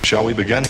Shall we begin?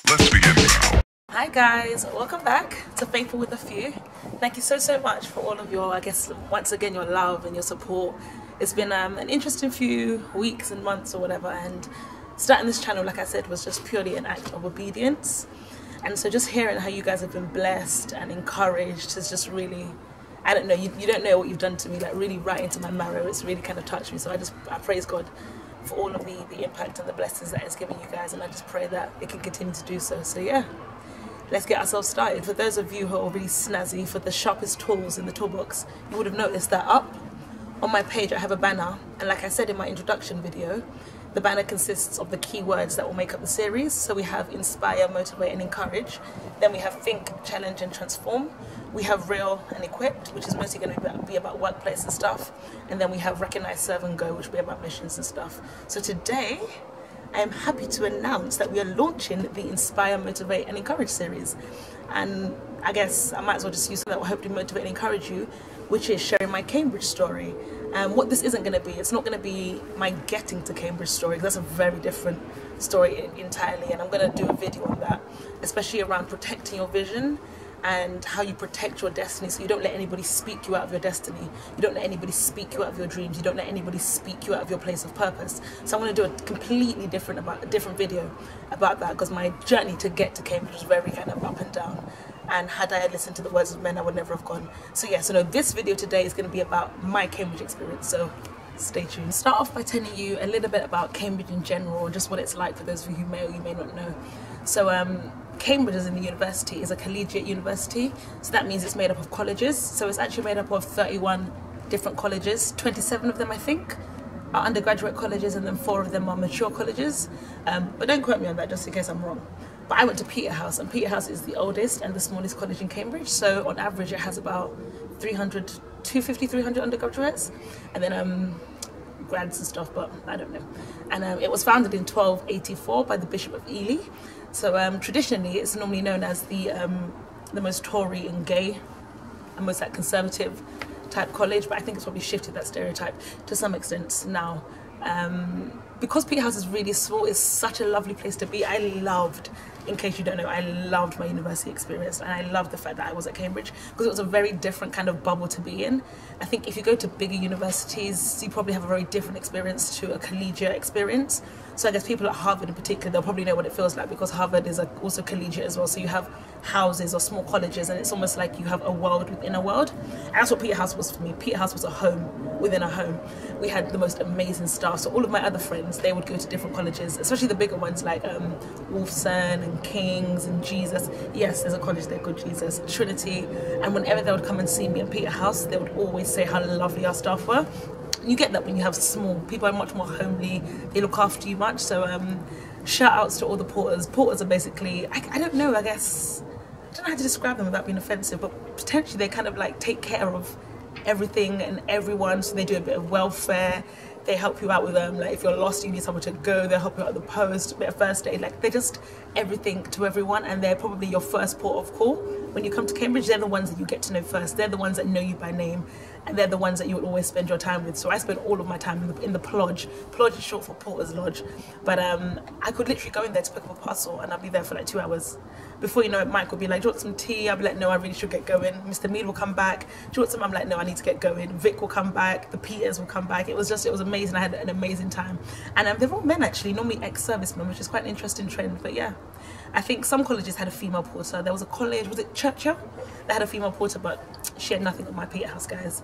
Let's begin now. Hi guys, welcome back to Faithful with a Few. Thank you so much for all of your, I guess, once again, your love and your support. It's been an interesting few weeks and months or whatever, and starting this channel, like I said, was just purely an act of obedience. And so just hearing how you guys have been blessed and encouraged has just really, I don't know, you don't know what you've done to me, like really right into my marrow. It's really kind of touched me. So I praise God for all of the impact and the blessings that it's given you guys, and I just pray that it can continue to do so. So yeah, let's get ourselves started. For those of you who are really snazzy for the sharpest tools in the toolbox, you would have noticed that up on my page I have a banner, and like I said in my introduction video, the banner consists of the keywords that will make up the series. So we have inspire, motivate and encourage. Then we have think, challenge and transform. We have real and equipped, which is mostly going to be about workplace and stuff. And then we have recognize, serve and go, which will be about missions and stuff. So today I am happy to announce that we are launching the Inspire, Motivate and Encourage series. And I guess I might as well just use something that will hopefully motivate and encourage you, which is sharing my Cambridge story. What this isn't going to be, it's not going to be my getting to Cambridge story, because that's a very different story entirely, and I'm going to do a video on that, especially around protecting your vision and how you protect your destiny, so you don't let anybody speak you out of your destiny, you don't let anybody speak you out of your dreams, you don't let anybody speak you out of your place of purpose. So I'm going to do a completely different video about that, because my journey to get to Cambridge was very kind of up and down, and had I listened to the words of men, I would never have gone. So yeah, so no, this video today is going to be about my Cambridge experience, so stay tuned. Start off by telling you a little bit about Cambridge in general, just what it's like for those of you who may or you may not know. So Cambridge is in the university, is a collegiate university, so that means it's made up of colleges. So it's actually made up of 31 different colleges, 27 of them I think are undergraduate colleges, and then 4 of them are mature colleges, but don't quote me on that just in case I'm wrong. But I went to Peterhouse, and Peterhouse is the oldest and the smallest college in Cambridge, so on average it has about 250, 300 undergraduates, and then grads and stuff, but I don't know. And it was founded in 1284 by the Bishop of Ely. So traditionally it's normally known as the most Tory and gay and most like conservative type college, but I think it's probably shifted that stereotype to some extent now. Because Peterhouse is really small, it's such a lovely place to be. I loved, in case you don't know, I loved my university experience, and I loved the fact that I was at Cambridge, because it was a very different kind of bubble to be in. I think if you go to bigger universities, you probably have a very different experience to a collegiate experience. So I guess people at Harvard in particular, they'll probably know what it feels like, because Harvard is also collegiate as well. So you have houses or small colleges, and it's almost like you have a world within a world. And that's what Peterhouse was for me. Peterhouse was a home within a home. We had the most amazing staff. So all of my other friends, they would go to different colleges, especially the bigger ones like Wolfson and King's and Jesus. Yes, there's a college there called Jesus, Trinity. And whenever they would come and see me at Peterhouse, they would always say how lovely our staff were. You get that when you have small people, are much more homely, they look after you much. So shout outs to all the porters. Porters are basically, I don't know, I guess, I don't know how to describe them without being offensive, but potentially they kind of like take care of everything and everyone. So they do a bit of welfare, they help you out with like if you're lost, you need somewhere to go, they'll help you out at the post, a bit of first aid, like they're just everything to everyone, and they're probably your first port of call. When you come to Cambridge, they're the ones that you get to know first, they're the ones that know you by name, and they're the ones that you would always spend your time with. So I spent all of my time in the Plodge. Plodge is short for Porter's Lodge, but I could literally go in there to pick up a parcel, and I'll be there for like 2 hours. Before you know it, Mike will be like, do you want some tea? I'll be like, no, I really should get going. Mr. Mead will come back. Do you want some? I'm like, no, I need to get going. Vic will come back. The Peters will come back. It was amazing. I had an amazing time. And they're all men actually, normally ex-servicemen, which is quite an interesting trend. But yeah, I think some colleges had a female porter. There was a college, was it Churchill? They had a female porter, but she had nothing on my Peterhouse, guys.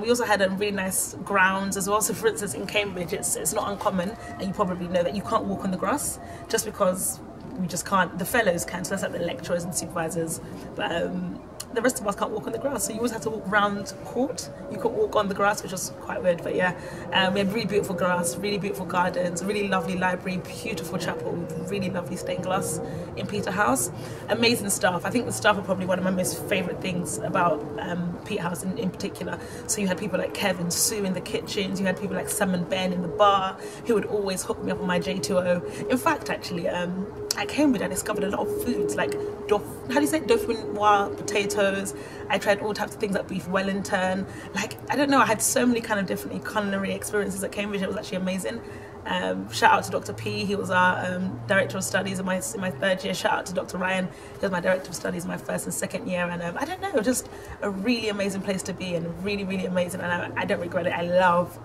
We also had a really nice grounds as well. So for instance, in Cambridge, it's not uncommon, and you probably know that you can't walk on the grass, just because we just can't. The fellows can, so that's like the lecturers and supervisors, but the rest of us can't walk on the grass, so you always have to walk round court. You could walk on the grass, which was quite weird, but yeah. We had really beautiful grass, really beautiful gardens, really lovely library, beautiful chapel with really lovely stained glass in Peterhouse. Amazing staff. I think the staff are probably one of my most favourite things about Peathouse in particular. So you had people like Kev and Sue in the kitchens, you had people like Sam and Ben in the bar who would always hook me up on my J2O. In fact, actually, at Cambridge I discovered a lot of foods like dauphinoise potatoes. I tried all types of things like beef Wellington. Like, I don't know, I had so many kind of different culinary experiences at Cambridge. It was actually amazing. Shout out to Dr. P, he was our director of studies in my third year. Shout out to Dr. Ryan, he was my director of studies in my first and second year. And I don't know, just a really amazing place to be, and really, really amazing. And I don't regret it. I love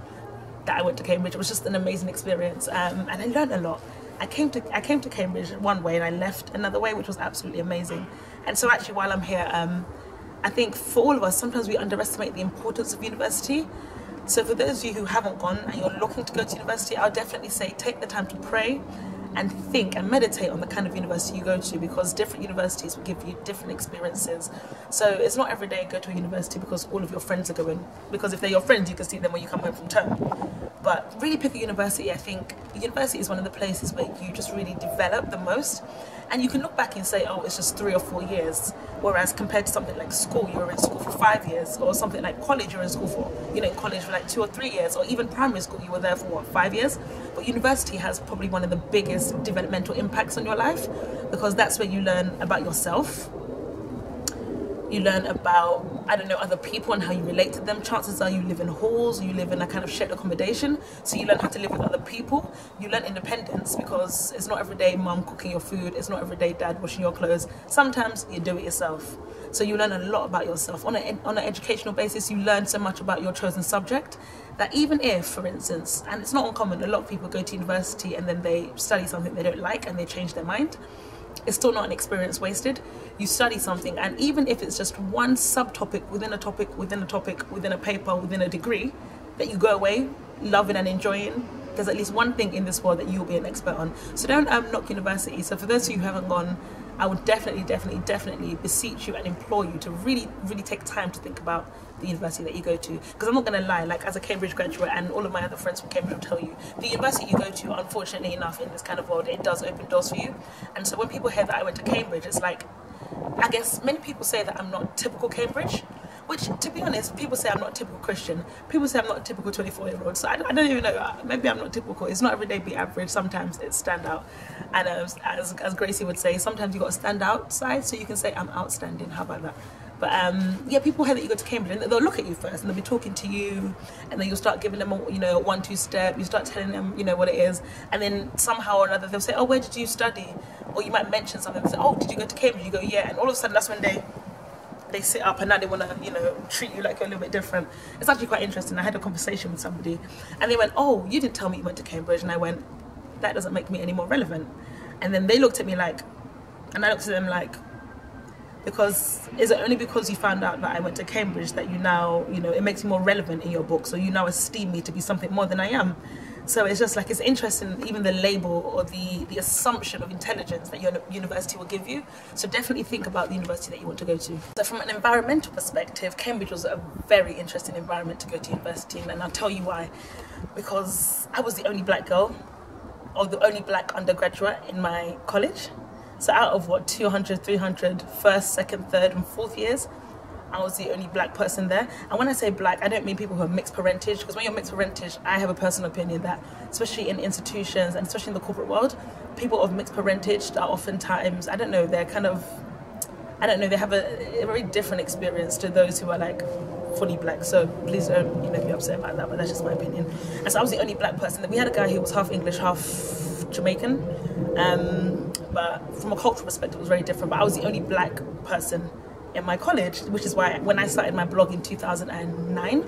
that I went to Cambridge. It was just an amazing experience, and I learned a lot. I came to Cambridge one way and I left another way, which was absolutely amazing. And so actually, while I'm here, I think for all of us, sometimes we underestimate the importance of university. So for those of you who haven't gone and you're looking to go to university, I'll definitely say take the time to pray and think and meditate on the kind of university you go to, because different universities will give you different experiences. So it's not every day you go to a university because all of your friends are going, because if they're your friends you can see them when you come home from term. But really pick a university. I think university is one of the places where you just really develop the most, and you can look back and say, oh, it's just 3 or 4 years, whereas compared to something like school, you were in school for 5 years, or something like college, you're in school for, in college for like 2 or 3 years, or even primary school, you were there for what, 5 years? But university has probably one of the biggest developmental impacts on your life, because that's where you learn about yourself. You learn about, I don't know, other people and how you relate to them. Chances are you live in halls, you live in a kind of shared accommodation, so you learn how to live with other people. You learn independence, because it's not every day mum cooking your food, it's not every day dad washing your clothes. Sometimes you do it yourself. So you learn a lot about yourself. On an educational basis, you learn so much about your chosen subject that even if, for instance, and it's not uncommon, a lot of people go to university and then they study something they don't like and they change their mind. It's still not an experience wasted. You study something, and even if it's just one subtopic within a topic, within a topic, within a paper, within a degree, that you go away loving and enjoying, there's at least one thing in this world that you'll be an expert on. So don't knock university. So for those of you who haven't gone, I would definitely beseech you and implore you to really, really take time to think about the university that you go to. Because I'm not going to lie, like as a Cambridge graduate, and all of my other friends from Cambridge will tell you, the university you go to, unfortunately enough, in this kind of world, it does open doors for you. And so when people hear that I went to Cambridge, it's like, I guess many people say that I'm not typical Cambridge, which, to be honest, people say I'm not a typical Christian. People say I'm not a typical 24-year-old. So I don't even know. Maybe I'm not typical. It's not every day be average. Sometimes it's stand out. And as Gracie would say, sometimes you got to stand outside so you can say I'm outstanding. How about that? But yeah, people hear that you go to Cambridge and they'll look at you first and they'll be talking to you, and then you'll start giving them a 1-2 step. You start telling them what it is, and then somehow or another they'll say, oh, where did you study? Or you might mention something and say, oh, did you go to Cambridge? You go, yeah. And all of a sudden that's when they sit up and now they want to treat you like you're a little bit different. It's actually quite interesting. I had a conversation with somebody and they went, oh, you didn't tell me you went to Cambridge. And I went, that doesn't make me any more relevant. And then they looked at me like, and I looked at them like, because is it only because you found out that I went to Cambridge that you now, it makes me more relevant in your book, so you now esteem me to be something more than I am? So it's just like, it's interesting, even the label or the assumption of intelligence that your university will give you. So definitely think about the university that you want to go to. So from an environmental perspective, Cambridge was a very interesting environment to go to university in, and I'll tell you why. Because I was the only black girl, or the only black undergraduate in my college. So out of what, 200, 300, first, second, third and fourth years, I was the only black person there. And when I say black, I don't mean people who are mixed parentage, because when you're mixed parentage, I have a personal opinion that, especially in institutions and especially in the corporate world, people of mixed parentage are oftentimes, I don't know, they have a very different experience to those who are like fully black. So please don't be upset about that, but that's just my opinion. And so I was the only black person. We had a guy who was half English, half Jamaican, but from a cultural perspective it was very different. But I was the only black person in my college, which is why when I started my blog in 2009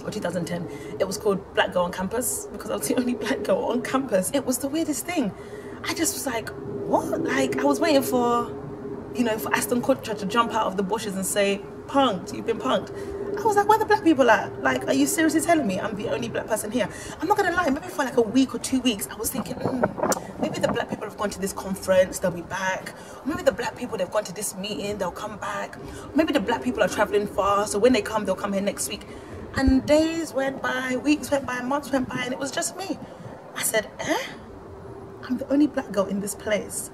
or 2010, it was called Black Girl on Campus, because I was the only black girl on campus. It was the weirdest thing. I just was like, what? Like, I was waiting for for Aston Kutcher to jump out of the bushes and say, punked, you've been punked. I was like, where are the black people at? Like, are you seriously telling me I'm the only black person here? I'm not gonna lie, maybe for like a week or 2 weeks, I was thinking, maybe the black people have gone to this conference, they'll be back. Or maybe the black people, they've gone to this meeting, they'll come back. Or maybe the black people are traveling far, so when they come, they'll come here next week. And days went by, weeks went by, months went by, and it was just me. I said, I'm the only black girl in this place.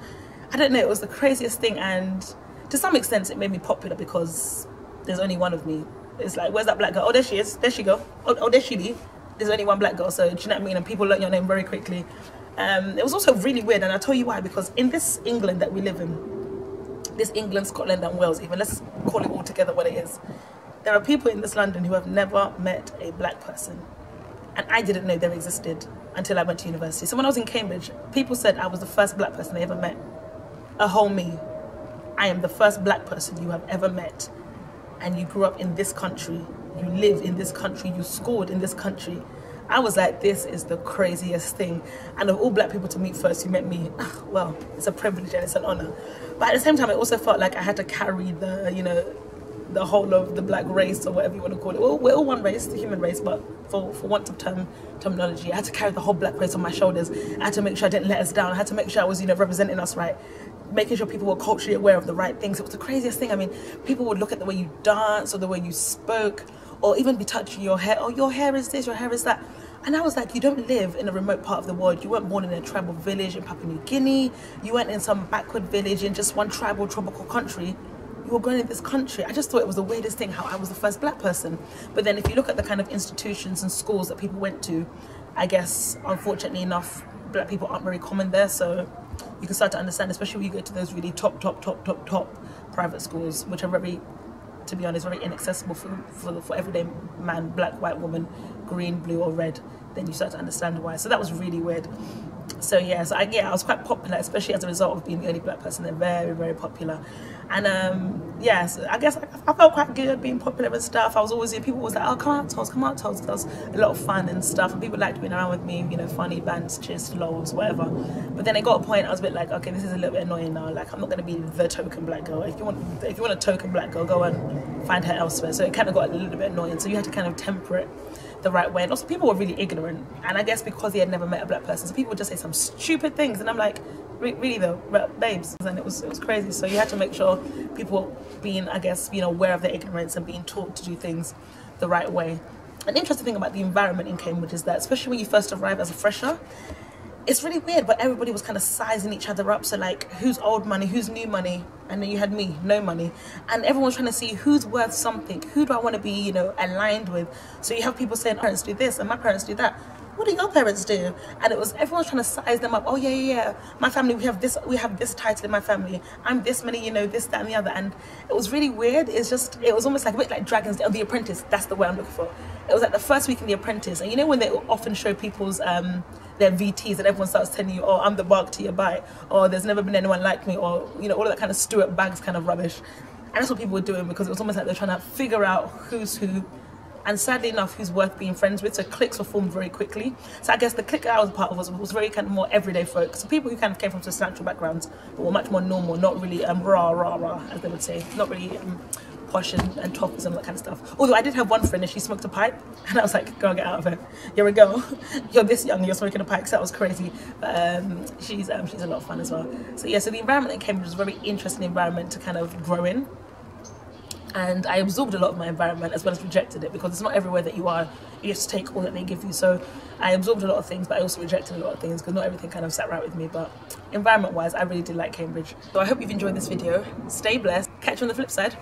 I don't know, it was the craziest thing, and to some extent it made me popular because there's only one of me. It's like, where's that black girl? Oh, there she is. There she go. Oh, there she be. There's only one black girl, so do you know what I mean? And people learn your name very quickly. It was also really weird, and I'll tell you why. Because in this England that we live in, this England, Scotland, and Wales, even, let's call it all together what it is. There are people in this London who have never met a black person, and I didn't know they existed until I went to university. So when I was in Cambridge, people said I was the first black person they ever met. A whole me. I am the first black person you have ever met, and you grew up in this country, you live in this country, you scored in this country. I was like, this is the craziest thing. And of all black people to meet first, you met me. Well, it's a privilege and it's an honor. But at the same time, it also felt like I had to carry the, you know, the whole of the black race, or whatever you want to call it. Well, we're all one race, the human race, but for want of terminology, I had to carry the whole black race on my shoulders. I had to make sure I didn't let us down. I had to make sure I was, you know, representing us right, making sure people were culturally aware of the right things. It was the craziest thing. I mean, people would look at the way you dance or the way you spoke, or even be touching your hair. Oh, your hair is this, your hair is that. And I was like, you don't live in a remote part of the world. You weren't born in a tribal village in Papua New Guinea. You weren't in some backward village in just one tribal, tropical country. You were grown in this country. I just thought it was the weirdest thing how I was the first black person. But then if you look at the kind of institutions and schools that people went to, I guess, unfortunately enough, black people aren't very common there. So you can start to understand, especially when you go to those really top private schools, which are very, to be honest, very inaccessible for everyday man, black, white, woman, green, blue or red. Then you start to understand why. So that was really weird. So yeah, so I was quite popular, especially as a result of being the only black person. They're very, very popular. And yeah, so I guess I felt quite good being popular and stuff. I was always, people was like, oh, come out, Toes, come out, Toes. There was a lot of fun and stuff, and people liked being around with me, you know, funny bands, cheers, lols, whatever. But then it got a point, I was a bit like, okay, this is a little bit annoying now. Like, I'm not going to be the token black girl. If you want a token black girl, go and find her elsewhere. So it kind of got a little bit annoying. So you had to kind of temper it the right way. And also people were really ignorant, and I guess because they had never met a black person, so people would just say some stupid things, and I'm like, really though, babes? And it was crazy. So you had to make sure people being, I guess, you know, aware of their ignorance and being taught to do things the right way. An interesting thing about the environment in Cambridge is that, especially when you first arrive as a fresher, it's really weird, but everybody was kind of sizing each other up. So like, who's old money, who's new money? And then you had me, no money. And everyone's trying to see who's worth something. Who do I want to be, you know, aligned with? So you have people saying, parents do this and my parents do that. What do your parents do? And it was, everyone's trying to size them up. Oh yeah. My family, we have this title in my family. I'm this many, you know, this, that, and the other. And it was really weird. It was almost like a bit like Dragons, or The Apprentice. That's the word I'm looking for. It was like the first week in The Apprentice. And you know when they often show people's, their VTs, and everyone starts telling you, oh, I'm the bark to your bite, or there's never been anyone like me, or, you know, all of that kind of Stuart Baggs kind of rubbish. And that's what people were doing, because it was almost like they're trying to figure out who's who, and sadly enough, who's worth being friends with. So cliques were formed very quickly. So I guess the clique that I was a part of was very kind of more everyday folk. So people who kind of came from substantial backgrounds, but were much more normal, not really rah, as they would say, not really posh and tough and all that kind of stuff. Although I did have one friend and she smoked a pipe, and I was like, girl, get out of here. You're a girl. You're this young and you're smoking a pipe. So that was crazy. But she's a lot of fun as well. So yeah, so the environment in Cambridge was a very interesting environment to kind of grow in. And I absorbed a lot of my environment as well as rejected it, because it's not everywhere that you are, you just take all that they give you. So I absorbed a lot of things, but I also rejected a lot of things, because not everything kind of sat right with me. But environment wise, I really did like Cambridge. So I hope you've enjoyed this video. Stay blessed. Catch you on the flip side.